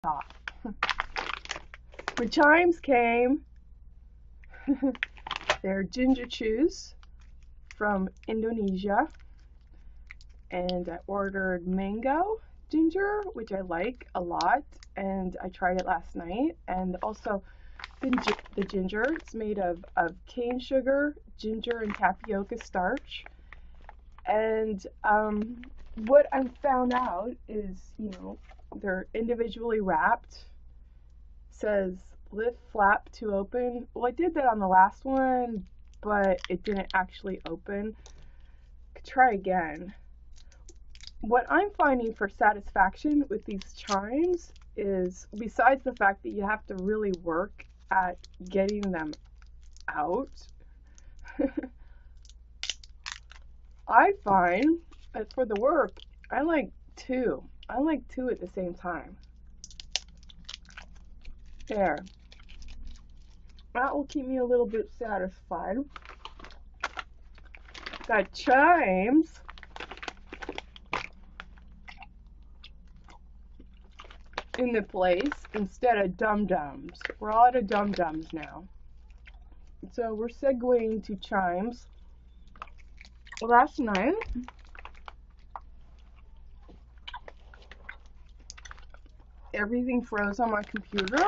top. When chimes came, they're ginger chews from Indonesia, and I ordered mango ginger, which I like a lot, and I tried it last night. And also the ginger, it's made of cane sugar, ginger, and tapioca starch. And what I found out is, they're individually wrapped. Says lift flap to open. Well, I did that on the last one, but it didn't actually open. Could try again. What I'm finding for satisfaction with these chimes is, besides the fact that you have to really work at getting them out, I find that for the work, I like two. I like two at the same time. There. That will keep me a little bit satisfied. Got chimes. In the place instead of dum-dums. We're all out of dum-dums now. So we're segueing to chimes. Last night, everything froze on my computer.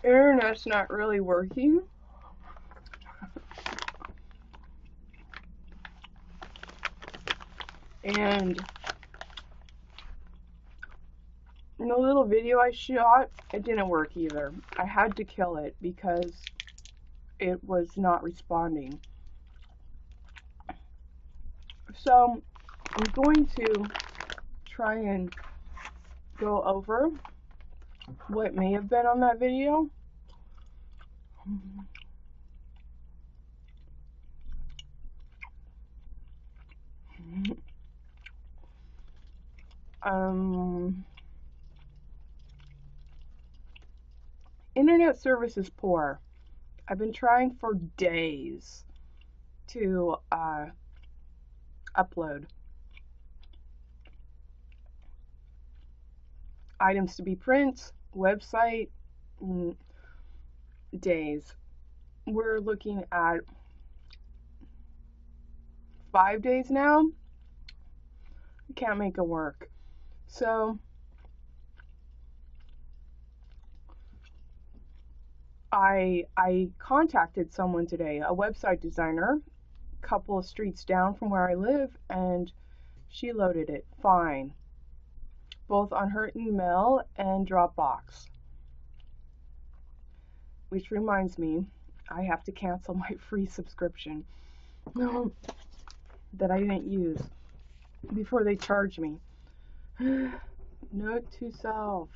Internet's not really working. And in the little video I shot, it didn't work either. I had to kill it because it was not responding. So I'm going to try and go over what may have been on that video. Internet service is poor. I've been trying for days to upload items to be print, website, days. We're looking at 5 days now. Can't make it work. So I contacted someone today, a website designer, a couple of streets down from where I live, and she loaded it fine, both on her email and Dropbox. Which reminds me, I have to cancel my free subscription that I didn't use before they charge me. Note to self.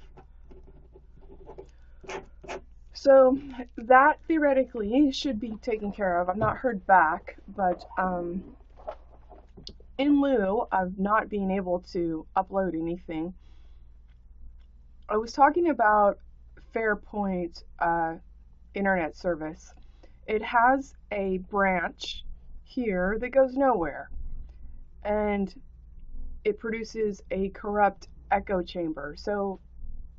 So that theoretically should be taken care of. I've not heard back, but in lieu of not being able to upload anything, I was talking about Fairpoint internet service. It has a branch here that goes nowhere, and it produces a corrupt echo chamber. So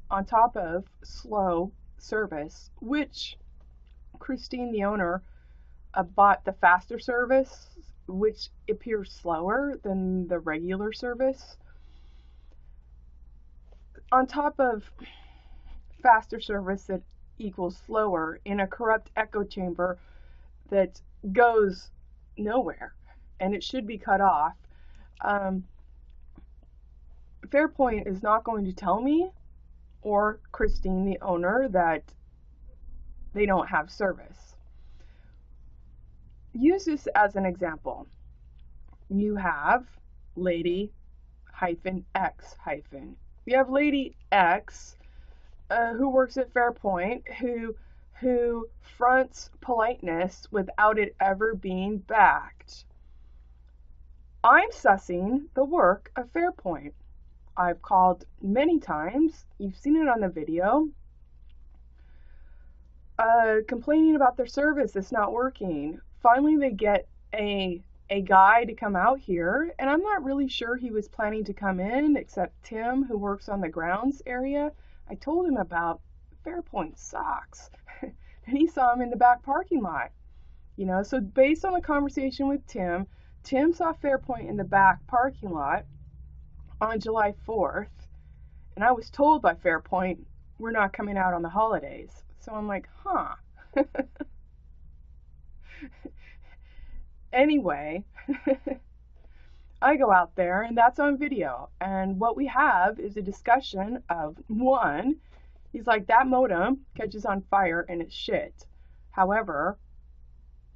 on top of slow service, which Christine, the owner, bought the faster service, which appears slower than the regular service. On top of faster service that equals slower in a corrupt echo chamber that goes nowhere, and it should be cut off. Fairpoint is not going to tell me, or Christine, the owner, that they don't have service. Use this as an example. You have Lady X. You have Lady X who works at Fairpoint who fronts politeness without it ever being backed. I'm sussing the work of Fairpoint. I've called many times, you've seen it on the video, complaining about their service, it's not working. Finally they get a a guy to come out here, and I'm not really sure he was planning to come in, except Tim, who works on the grounds area. I told him about Fairpoint sucks, and he saw him in the back parking lot. You know, so based on the conversation with Tim, Tim saw Fairpoint in the back parking lot on July 4th, and I was told by Fairpoint, we're not coming out on the holidays. So I'm like, huh. Anyway, I go out there, and that's on video. And what we have is a discussion of, one, he's like, that modem catches on fire and it's shit. However,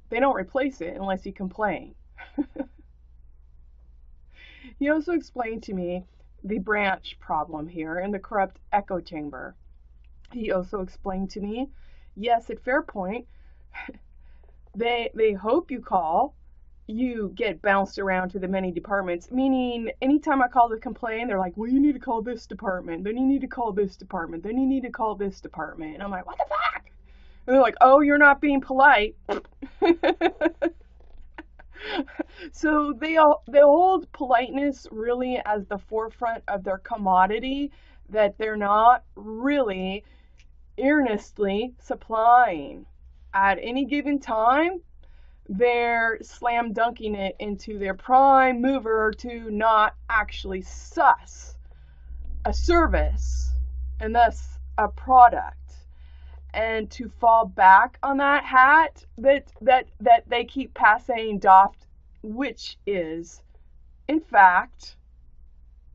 they don't replace it unless you complain. He also explained to me the branch problem here and the corrupt echo chamber. He also explained to me, yes, at Fairpoint, they hope you call, you get bounced around to the many departments, meaning anytime I call to complain, they're like, well, you need to call this department, then you need to call this department, then you need to call this department. And I'm like, what the fuck? And they're like, oh, you're not being polite. So they hold politeness really as the forefront of their commodity that they're not really earnestly supplying. At any given time, they're slam dunking it into their prime mover to not actually suss a service and thus a product, and to fall back on that hat that they keep passing doffed, which is in fact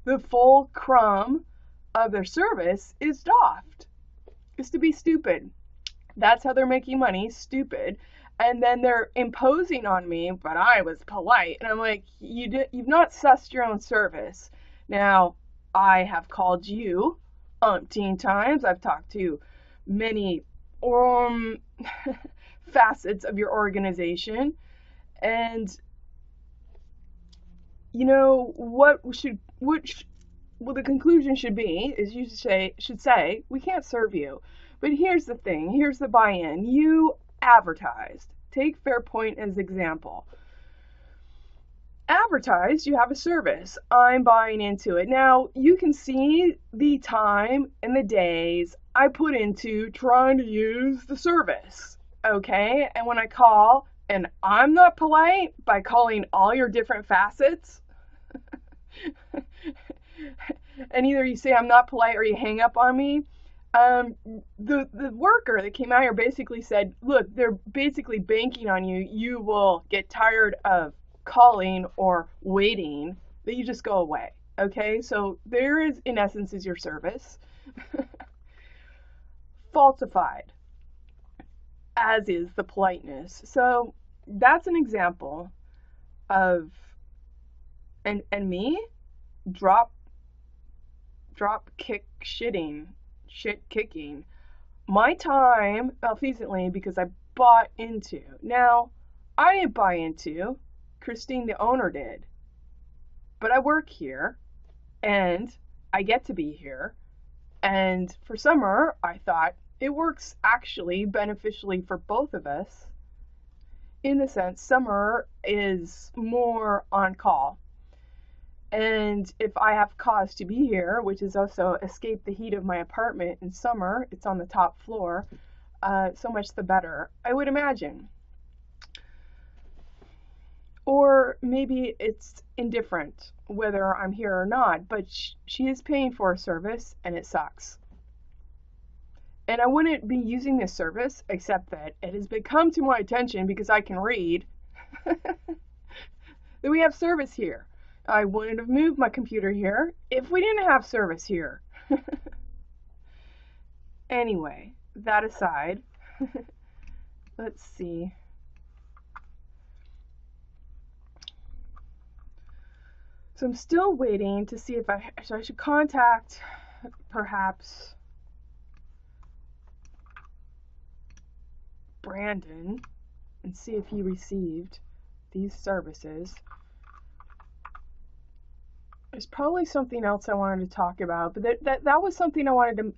the full crumb of their service is doffed, is to be stupid. That's how they're making money, stupid. And then they're imposing on me, but I was polite. And I'm like, you've not sussed your own service. Now, I have called you umpteen times. I've talked to many facets of your organization. And, you know, what the conclusion should be is you should say, we can't serve you. But here's the thing. Here's the buy-in. You advertised. Take Fairpoint as example. Advertised, you have a service. I'm buying into it. Now, you can see the time and the days I put into trying to use the service. Okay? And when I call, and I'm not polite by calling all your different facets, and either you say I'm not polite or you hang up on me, the worker that came out here basically said, look, they're basically banking on you. You will get tired of calling or waiting, that you just go away. Okay, so there is, in essence, is your service. Falsified, as is the politeness. So that's an example of, and me, drop kick shitting, shit kicking my time malfeasantly because I bought into. Now, I didn't buy into, Christine the owner did, but I work here and I get to be here, and for summer I thought it works actually beneficially for both of us, in the sense Summer is more on call. And if I have cause to be here, which is also escape the heat of my apartment in summer, it's on the top floor, so much the better, I would imagine. Or maybe it's indifferent whether I'm here or not, but she is paying for a service and it sucks. And I wouldn't be using this service except that it has become to my attention because I can read that we have service here. I wouldn't have moved my computer here if we didn't have service here. Anyway, that aside, let's see. So I'm still waiting to see if I should contact perhaps Brandon and see if he received these services. There's probably something else I wanted to talk about, but that was something I wanted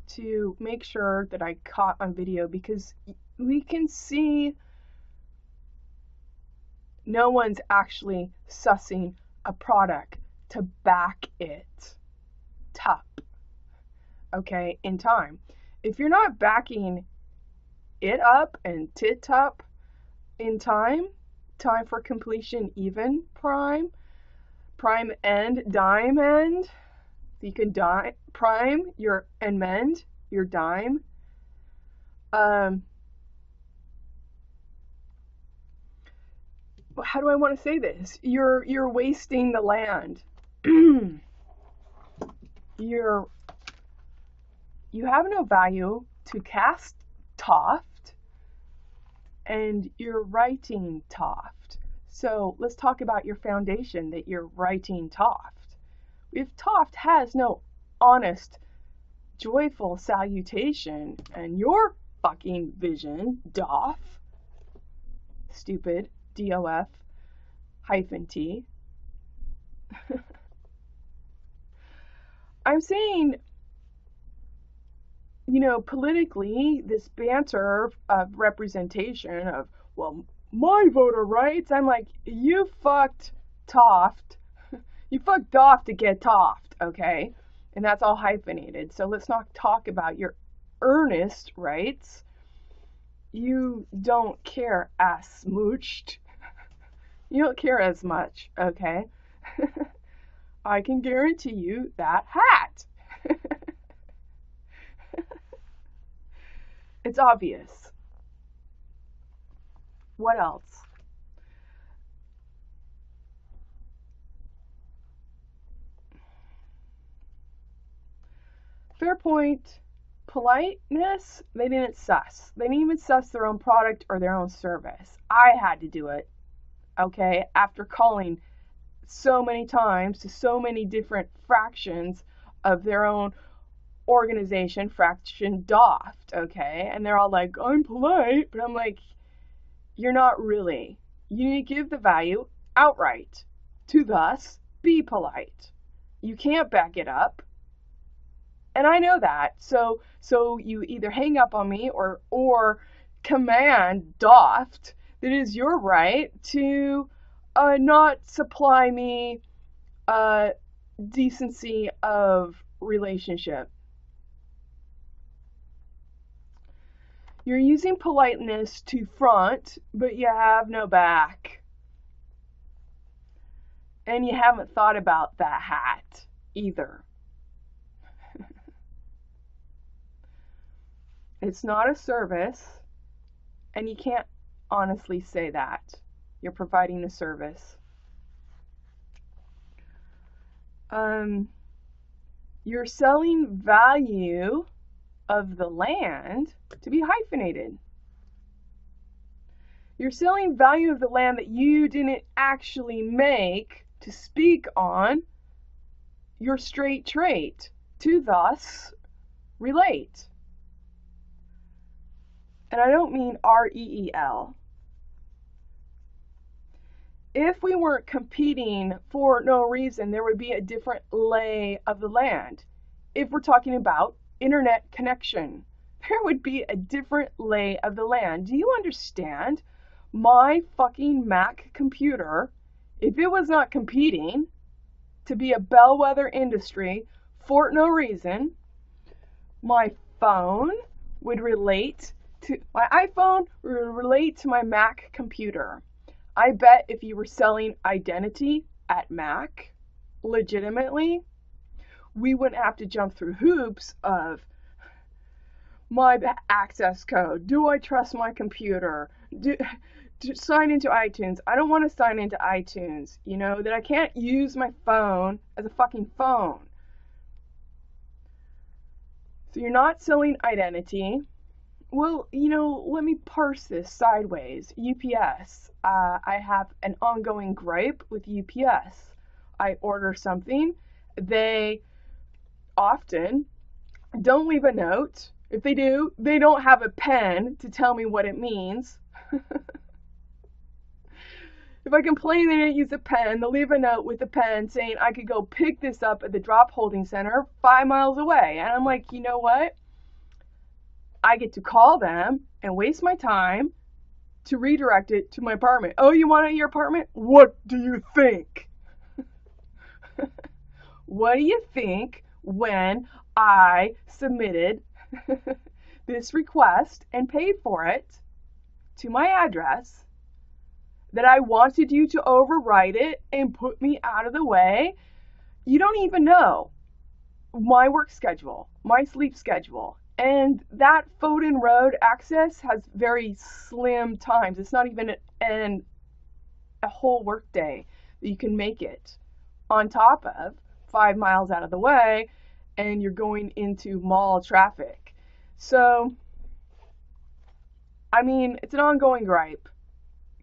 to make sure that I caught on video, because we can see No one's actually sussing a product to back it up, okay, in time. If you're not backing it up and tit up in time for completion, even prime end, dime end, you can prime your and mend your dime. How do I want to say this? You're wasting the land. You have no value to cast Toft, and you're writing Toft. So let's talk about your foundation that you're writing Toft. If Toft has no honest, joyful salutation, and your fucking vision, doff, stupid, DOF -T. I'm saying, politically, this banter of representation of, well, my voter rights, I'm like, you fucked Toft. You fucked off to get Toft, okay? And that's all hyphenated. So let's not talk about your earnest rights. You don't care as much. You don't care as much, okay? I can guarantee you that hat. It's obvious. What else? Fair point. Politeness, they didn't suss. They didn't even suss their own product or their own service. I had to do it, okay, after calling so many times to so many different fractions of their own organization, fraction Doft, okay, and they're all like, I'm polite, but I'm like, you're not really. You need to give the value outright. To thus, be polite. You can't back it up. And I know that. So you either hang up on me or command Doft that it is your right to not supply me decency of relationship. You're using politeness to front, but you have no back. And you haven't thought about that hat either. It's not a service, and you can't honestly say that. You're providing a service. You're selling value of the land to be hyphenated. You're selling value of the land that you didn't actually make to speak on your straight trait, to thus relate. And I don't mean REEL. If we weren't competing for no reason, there would be a different lay of the land. If we're talking about internet connection, there would be a different lay of the land. Do you understand? My fucking Mac computer, if it was not competing to be a bellwether industry for no reason, my phone would relate to my iPhone, would relate to my Mac computer. I bet if you were selling identity at Mac, legitimately, we wouldn't have to jump through hoops of my access code. Do I trust my computer? Do sign into iTunes. I don't want to sign into iTunes. That I can't use my phone as a fucking phone. So you're not selling identity. Well, let me parse this sideways. UPS. I have an ongoing gripe with UPS. I order something. They often don't leave a note. If they do, they don't have a pen to tell me what it means. If I complain they didn't use a pen, they'll leave a note with a pen saying I could go pick this up at the drop holding center 5 miles away. And I'm like, you know what? I get to call them and waste my time to redirect it to my apartment. Oh, you want it in your apartment? What do you think? What do you think when I submitted this request and paid for it to my address, that I wanted you to override it and put me out of the way? You don't even know my work schedule, my sleep schedule. And that Foden Road access has very slim times. It's not even a whole work day that you can make it, on top of 5 miles out of the way, and you're going into mall traffic. So, I mean, it's an ongoing gripe.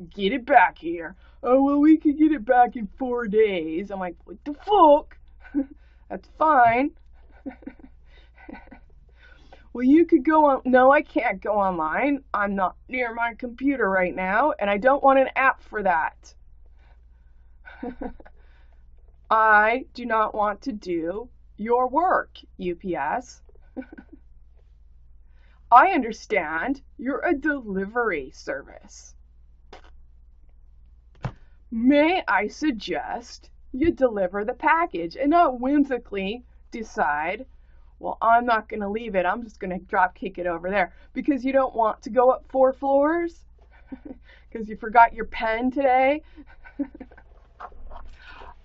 Get it back here. Oh, well, we could get it back in 4 days. I'm like, what the fuck? That's fine. Well, you could go on. No, I can't go online. I'm not near my computer right now, and I don't want an app for that. I do not want to do your work, UPS. I understand you're a delivery service. May I suggest you deliver the package and not whimsically decide, well, I'm not going to leave it. I'm just going to drop kick it over there because you don't want to go up 4 floors because you forgot your pen today.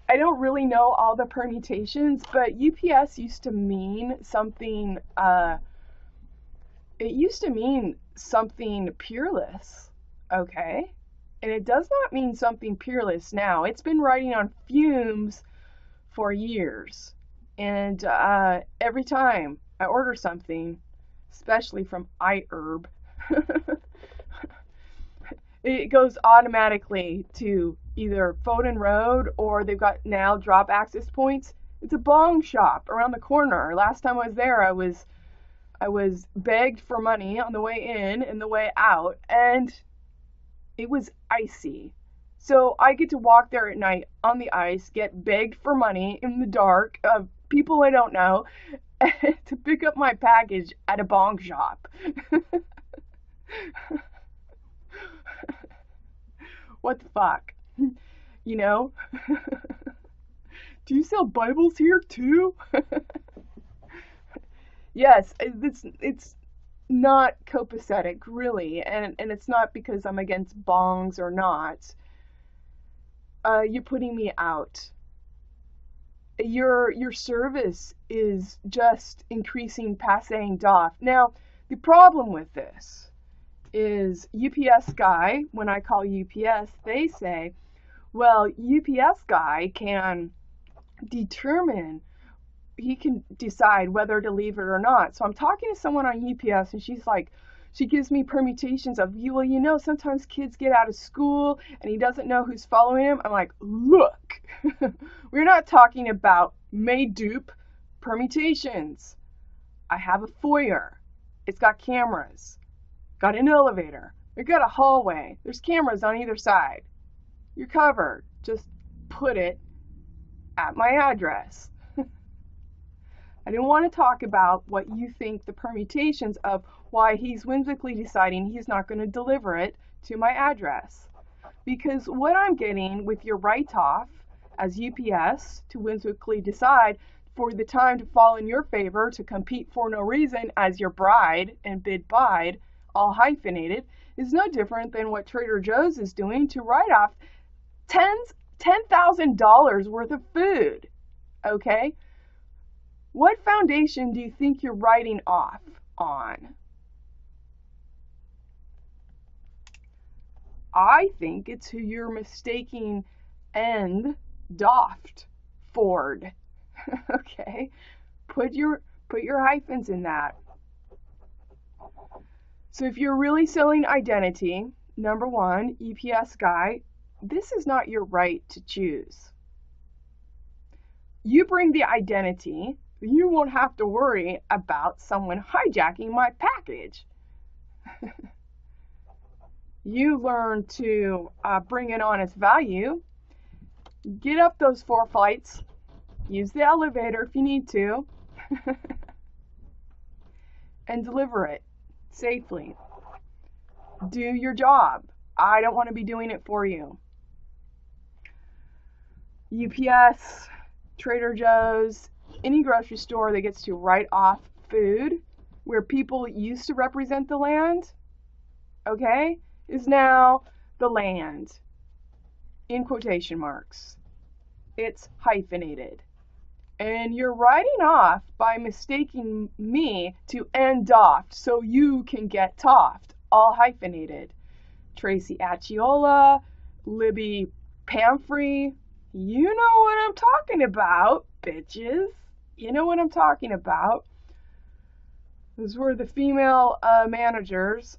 I don't really know all the permutations, but UPS used to mean something, it used to mean something peerless, okay? And it does not mean something peerless now. It's been riding on fumes for years. And every time I order something, especially from iHerb, it goes automatically to either Foden Road or they've got now drop access points. It's a bong shop around the corner. Last time I was there, I was begged for money on the way in and the way out, and it was icy. So I get to walk there at night on the ice, get begged for money in the dark of people I don't know to pick up my package at a bong shop. What the fuck? You know? Do you sell Bibles here too? Yes, it's not copacetic, really, and it's not because I'm against bongs or not. You're putting me out. Your service is just increasing passing doff. Now, the problem with this is UPS guy, when I call UPS, they say, well, UPS guy can determine, he can decide whether to leave it or not. So I'm talking to someone on UPS and she's like, she gives me permutations of, well, you know, sometimes kids get out of school and he doesn't know who's following him. I'm like, look, we're not talking about may dupe permutations. I have a foyer. It's got cameras. Got an elevator. We've got a hallway. There's cameras on either side. You're covered. Just put it at my address. I didn't want to talk about what you think the permutations of why he's whimsically deciding he's not going to deliver it to my address. Because what I'm getting with your write-off as UPS to whimsically decide for the time to fall in your favor to compete for no reason as your bride and bid bide, all hyphenated, is no different than what Trader Joe's is doing to write off $10,000 worth of food. Okay? What foundation do you think you're writing off on? I think it's who you're mistaking and doffed Ford. Okay? Put your hyphens in that. So if you're really selling identity, number one, UPS guy, this is not your right to choose. You bring the identity, you won't have to worry about someone hijacking my package. You learn to bring in honest value, get up those 4 flights, use the elevator if you need to, and deliver it safely. Do your job. I don't want to be doing it for you. UPS, Trader Joe's, any grocery store that gets to write off food where people used to represent the land, okay, is now the land, in quotation marks. It's hyphenated. And you're writing off by mistaking me to end doffed so you can get toffed, all hyphenated. Tracy Acciola, Libby Pamfrey, you know what I'm talking about, bitches. You know what I'm talking about. Those were the female managers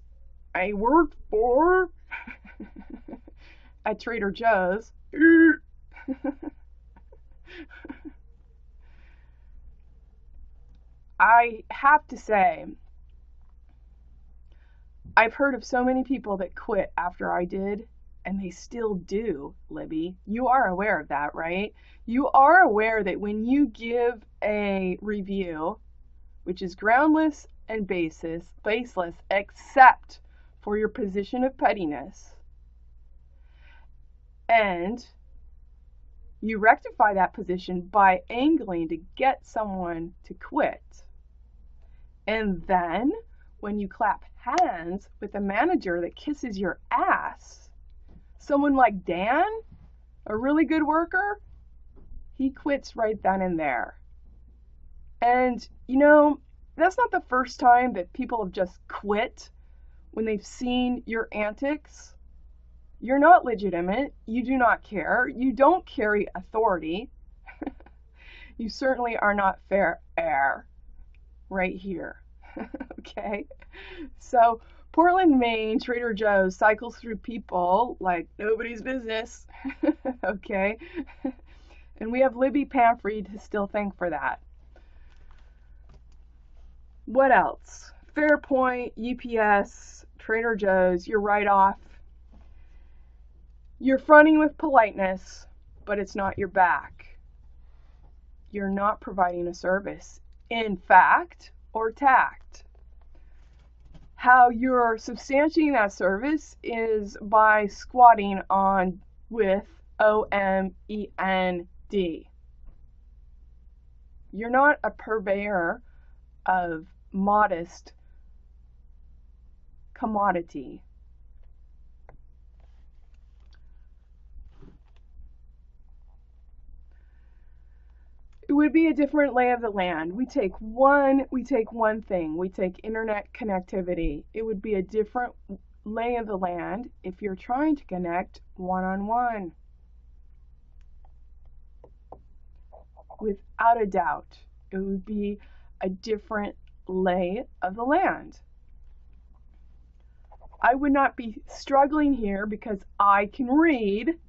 I worked for at Trader Joe's. I have to say, I've heard of so many people that quit after I did, and they still do, Libby. You are aware of that, right? You are aware that when you give a review, which is groundless and baseless, except for your position of pettiness, and you rectify that position by angling to get someone to quit. And then, when you clap hands with a manager that kisses your ass, someone like Dan, a really good worker, he quits right then and there. And, you know, that's not the first time that people have just quit when they've seen your antics. You're not legitimate. You do not care. You don't carry authority. You certainly are not fair air right here. Okay? So, Portland, Maine, Trader Joe's cycles through people like nobody's business. Okay? And we have Libby Pamfrey to still thank for that. What else? Fairpoint, UPS, Trader Joe's, your write-off. You're fronting with politeness, but it's not your back. You're not providing a service, in fact or tact. How you're substantiating that service is by squatting on with OMEND. You're not a purveyor of modest commodity. It would be a different lay of the land. We take one thing. We take internet connectivity. It would be a different lay of the land if you're trying to connect one-on-one. Without a doubt, it would be a different lay of the land. I would not be struggling here because I can read.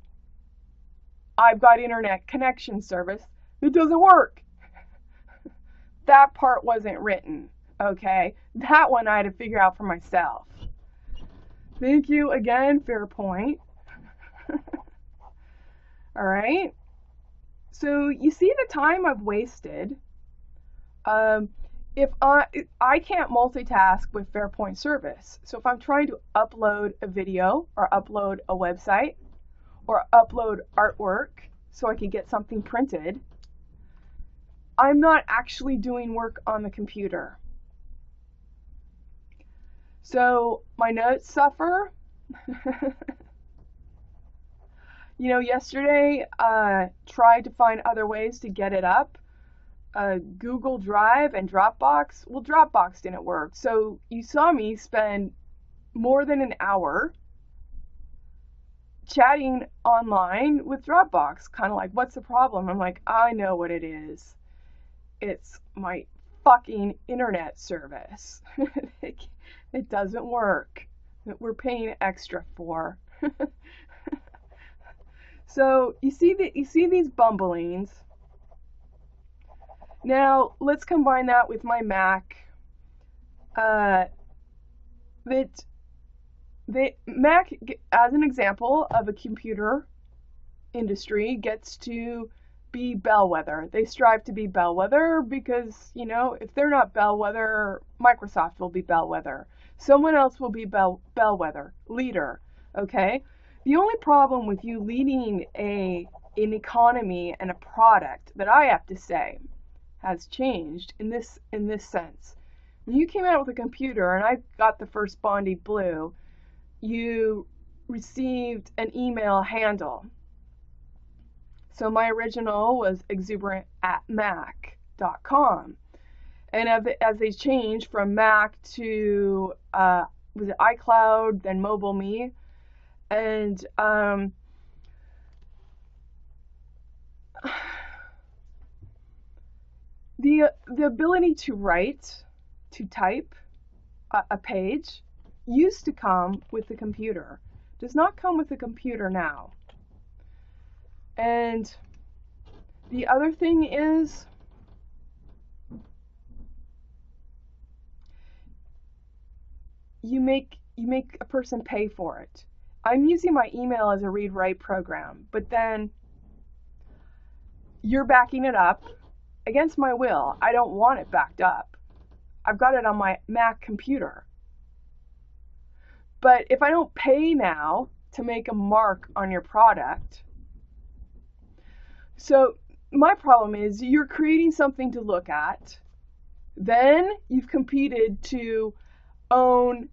I've got internet connection service. It doesn't work. That part wasn't written, okay? That one I had to figure out for myself. Thank you again, Fairpoint. All right. So you see the time I've wasted. If I can't multitask with Fairpoint service. So if I'm trying to upload a video or upload a website or upload artwork so I can get something printed, I'm not actually doing work on the computer. So my notes suffer. You know, yesterday tried to find other ways to get it up. Google Drive and Dropbox. Well, Dropbox didn't work. So you saw me spend more than an hour chatting online with Dropbox. Kind of like, what's the problem? I'm like, I know what it is. It's my fucking internet service. It doesn't work. We're paying extra for. So you see these bumblings. Now let's combine that with my Mac. Mac, as an example of a computer industry, gets to be bellwether. They strive to be bellwether because, you know, if they're not bellwether, Microsoft will be bellwether. Someone else will be bellwether, leader. okay? The only problem with you leading an economy and a product that I have to say has changed in this sense. When you came out with a computer and I got the first Bondi Blue, you received an email handle. So my original was xubrnt@mac.com. And as they changed from Mac to, was it iCloud, then Mobile Me, and the ability to write, to type a page used to come with the computer. Does not come with the computer now. And the other thing is, you make a person pay for it. I'm using my email as a read-write program, but then you're backing it up against my will. I don't want it backed up. I've got it on my Mac computer. But if I don't pay now to make a mark on your product, so my problem is you're creating something to look at, then you've competed to own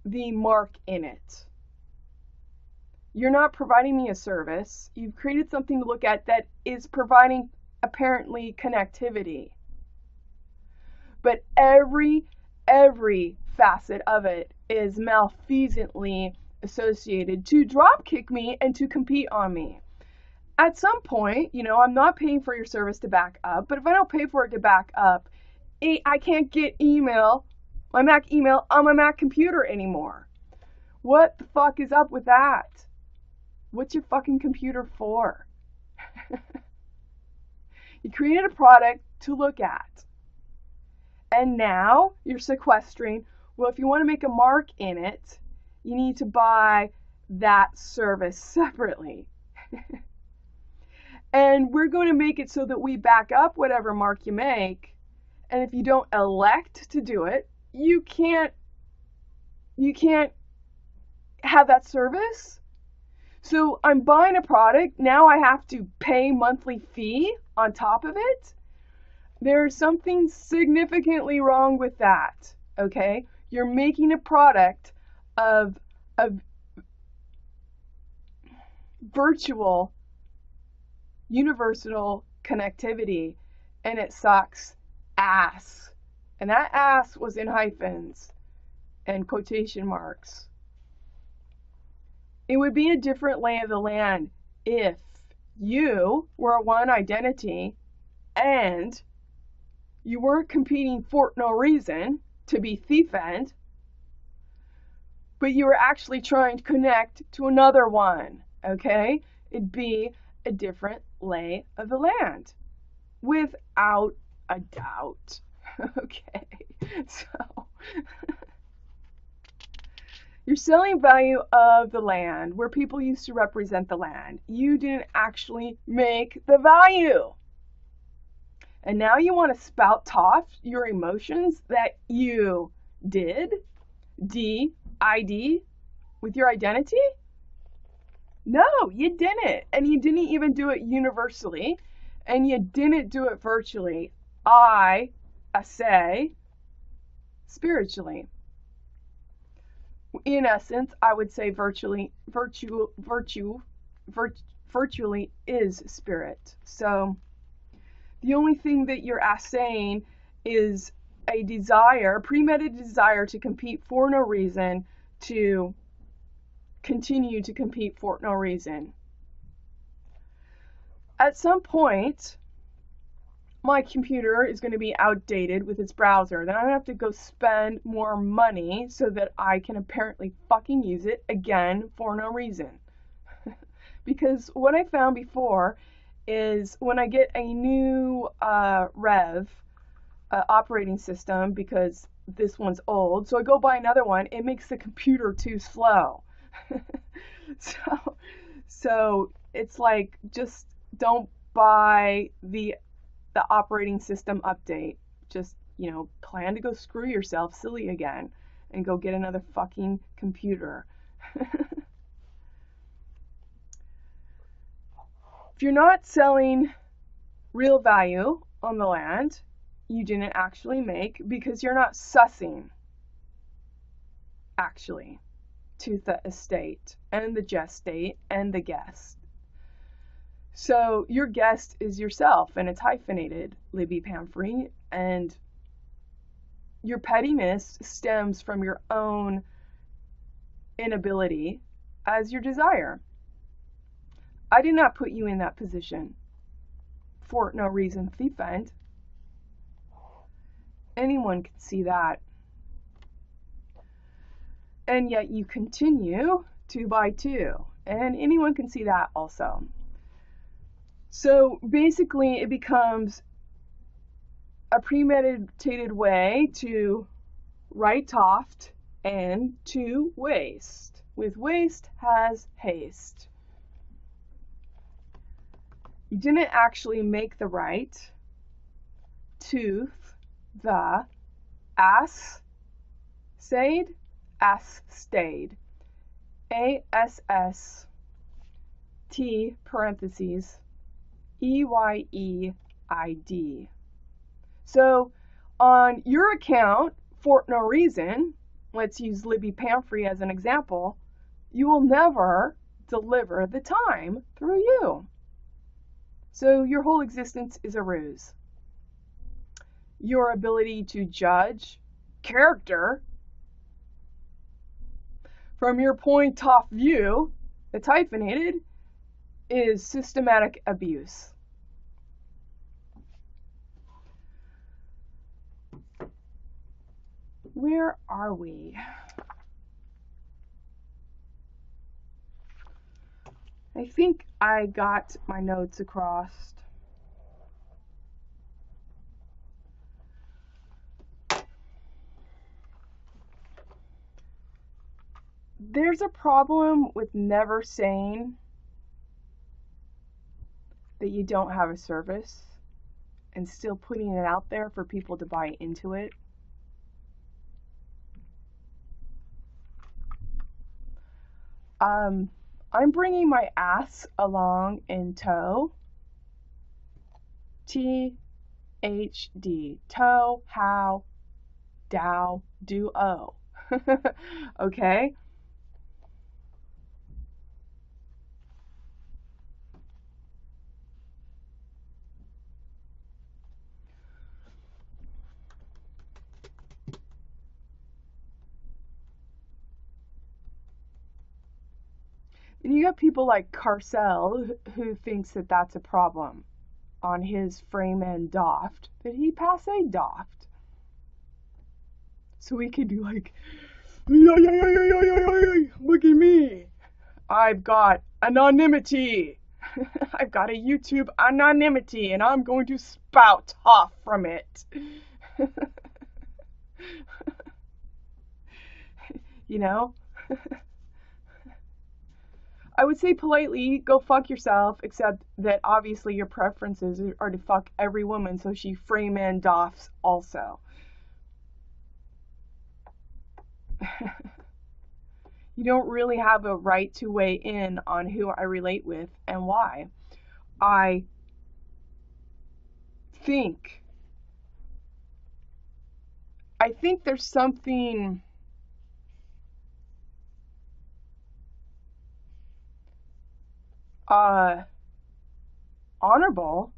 the mark in it. You're not providing me a service. You've created something to look at that is providing apparently connectivity. But every facet of it is malfeasantly associated to drop kick me and to compete on me. At some point, I'm not paying for your service to back up, but if I don't pay for it to back up, I can't get my Mac email on my Mac computer anymore. What the fuck is up with that? What's your fucking computer for? You created a product to look at. And now you're sequestering, well, if you want to make a mark in it, you need to buy that service separately. And we're going to make it so that we back up whatever mark you make. And if you don't elect to do it, you can't have that service. So I'm buying a product, now I have to pay monthly fee on top of it. There's something significantly wrong with that, okay? You're making a product of virtual universal connectivity, and it sucks ass. And that ass was in hyphens and quotation marks. It would be a different lay of the land if you were one identity and you weren't competing for no reason to be thief-end, but you were actually trying to connect to another one, okay? It'd be a different lay of the land, without a doubt, okay? So, you're selling value of the land where people used to represent the land. You didn't actually make the value. And now you want to spout off your emotions that you did, ID, with your identity? No, you didn't. And you didn't even do it universally. And you didn't do it virtually. I say spiritually. In essence, I would say virtually is spirit. So the only thing that you're saying is a desire, premeditated desire to compete for no reason, to continue to compete for no reason. At some point, my computer is going to be outdated with its browser. Then I'm going to have to go spend more money so that I can apparently fucking use it again for no reason. Because what I found before is when I get a new operating system, because this one's old, so I go buy another one, it makes the computer too slow. So it's like, just don't buy the operating system update. Just, plan to go screw yourself silly again and go get another fucking computer. If you're not selling real value on the land, you didn't actually make, because you're not sussing actually to the estate and the gestate and the guest. So your guest is yourself, and it's hyphenated, Libby Pamphry, and your pettiness stems from your own inability as your desire. I did not put you in that position for no reason, thief end. Anyone can see that. And yet you continue 2 by 2, and anyone can see that also. So basically it becomes a premeditated way to write oft and to waste. With waste has haste. You didn't actually make the right tooth, the ass stayed, ass stayed, ASST parentheses EYEID. So on your account, for no reason, let's use Libby Pamphry as an example, you will never deliver the time through you. So your whole existence is a ruse. Your ability to judge character from your point of view, that's hyphenated, is systematic abuse. Where are we? I think I got my notes across. There's a problem with never saying that you don't have a service and still putting it out there for people to buy into it. I'm bringing my ass along in tow. THD. Tow, how, dow, do, o. Okay? And you got people like Carcel who thinks that that's a problem on his frame and doft, that he passe doft. So we could do like, look at me. I've got anonymity. I've got a YouTube anonymity, and I'm going to spout off from it. You know? I would say politely, go fuck yourself, except that obviously your preferences are to fuck every woman, so she frame and doffs also. You don't really have a right to weigh in on who I relate with and why. I think there's something honorable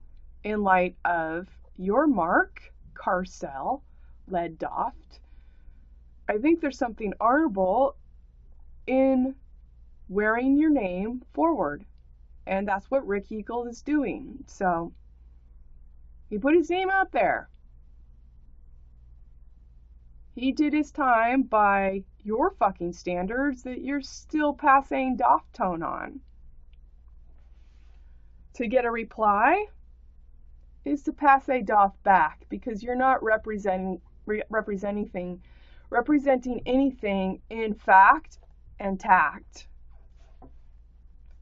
in light of your mark, Carcel, led doft. I think there's something honorable in wearing your name forward. And that's what Rick Eagle is doing. So he put his name out there. He did his time by your fucking standards that you're still passing doft tone on. To get a reply is to passe doff back, because you're not representing anything in fact and tact.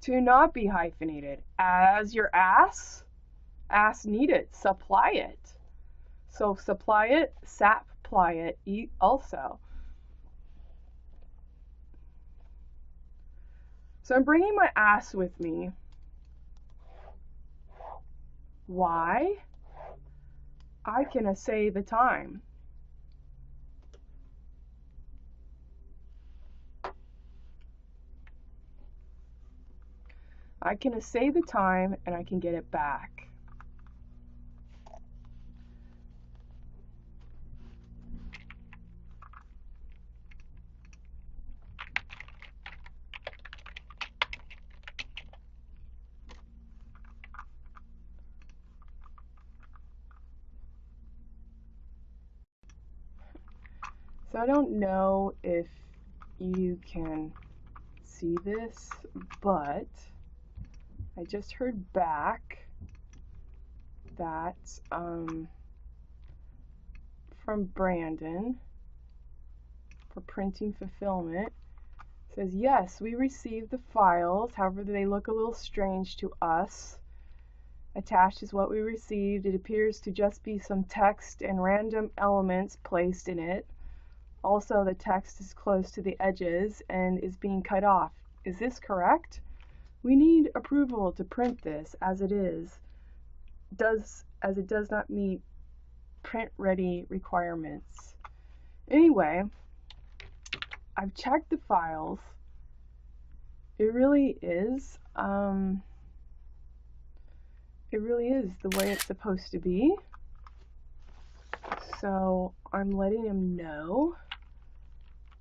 To not be hyphenated. As your ass need it, supply it. So supply it, sap ply it, eat also. So I'm bringing my ass with me Why? I can say the time. I can say the time and I can get it back. So I don't know if you can see this, but I just heard back that from Brandon for printing fulfillment. It says, yes, we received the files, however they look a little strange to us. Attached is what we received. It appears to just be some text and random elements placed in it. Also, the text is close to the edges and is being cut off. Is this correct? We need approval to print this as it is, as it does not meet print ready requirements. Anyway, I've checked the files. It really is the way it's supposed to be. So I'm letting him know.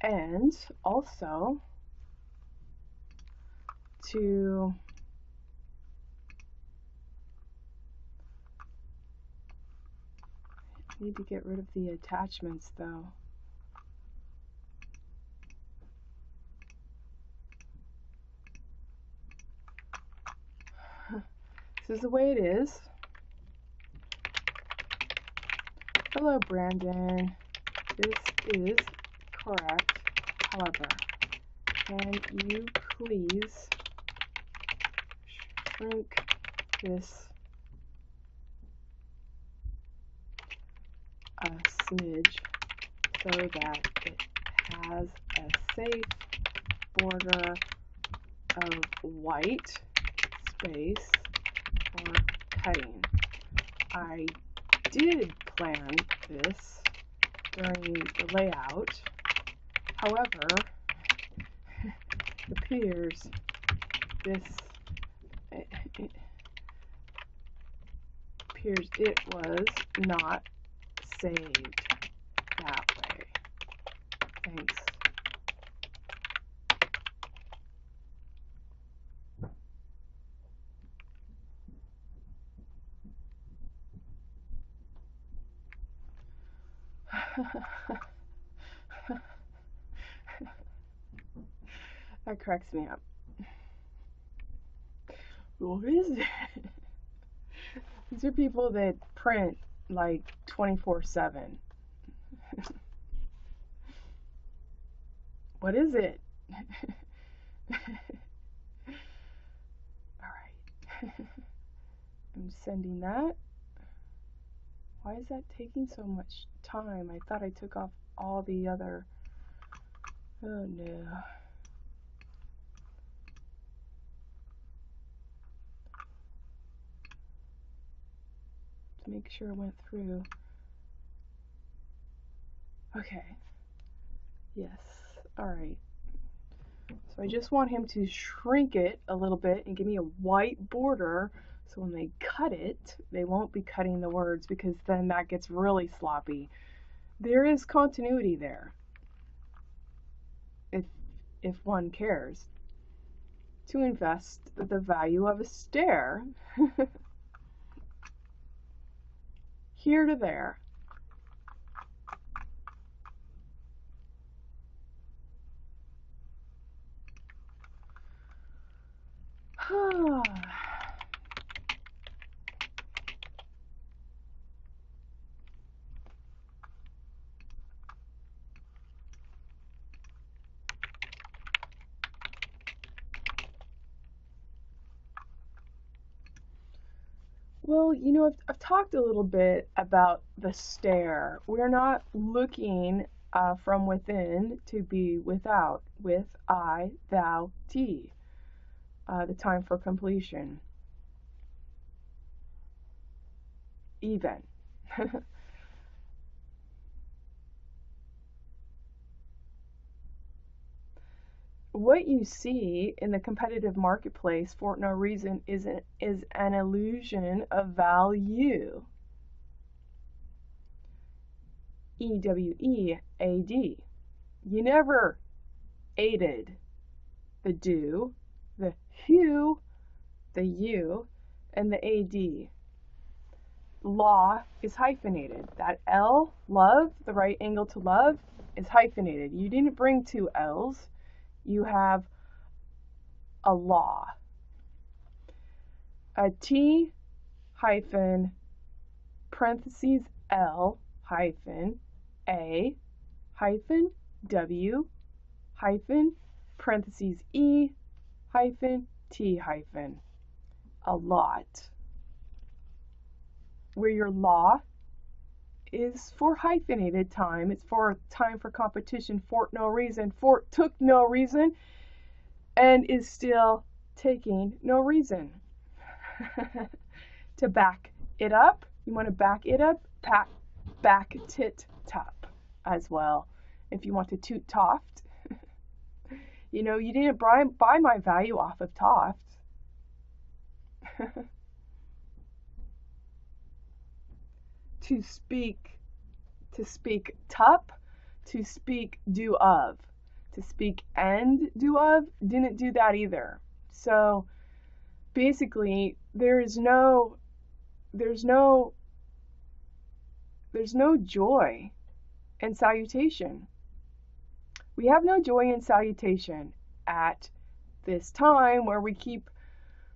And also to need to get rid of the attachments though. This is the way it is. Hello, Brandon. This is correct. However, can you please shrink this a smidge so that it has a safe border of white space for cutting? I did plan this during the layout. However, it appears it was not saved that way. Thanks. That cracks me up. What is it? These are people that print like 24/7. What is it? Alright. I'm sending that. Why is that taking so much time? I thought I took off all the other... Oh no. To make sure it went through. Okay. Yes. Alright. So I just want him to shrink it a little bit and give me a white border so when they cut it, they won't be cutting the words because then that gets really sloppy. There is continuity there, if one cares to invest the value of a stair here to there. Well, you know, I've talked a little bit about the stair. We're not looking from within to be without, with I, thou, t, the time for completion. even. What you see in the competitive marketplace for no reason is an illusion of value. EWEAD. You never aided the do, the who, the you, and the AD. Law is hyphenated. That L, love, the right angle to love, is hyphenated. You didn't bring two L's. You have a law. A T hyphen parentheses L hyphen A hyphen W hyphen parentheses E hyphen T hyphen. A lot. Where your law is for hyphenated time. It's for time for competition, for no reason, for took no reason, and is still taking no reason. To back it up, you want to back it up, back tit top as well. If you want to toot toft, you know, you didn't buy my value off of toft. To speak tup, to speak do of. To speak and do of, didn't do that either. So basically there's no joy in salutation. We have no joy in salutation at this time where we keep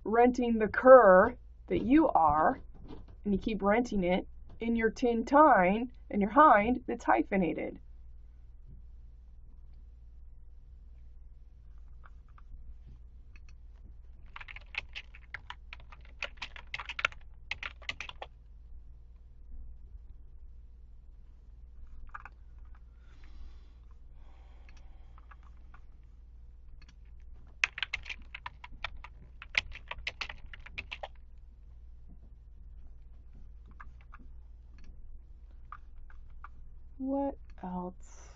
renting the cur that you are, and you keep renting it in your tin tine and your hind that's hyphenated. What else?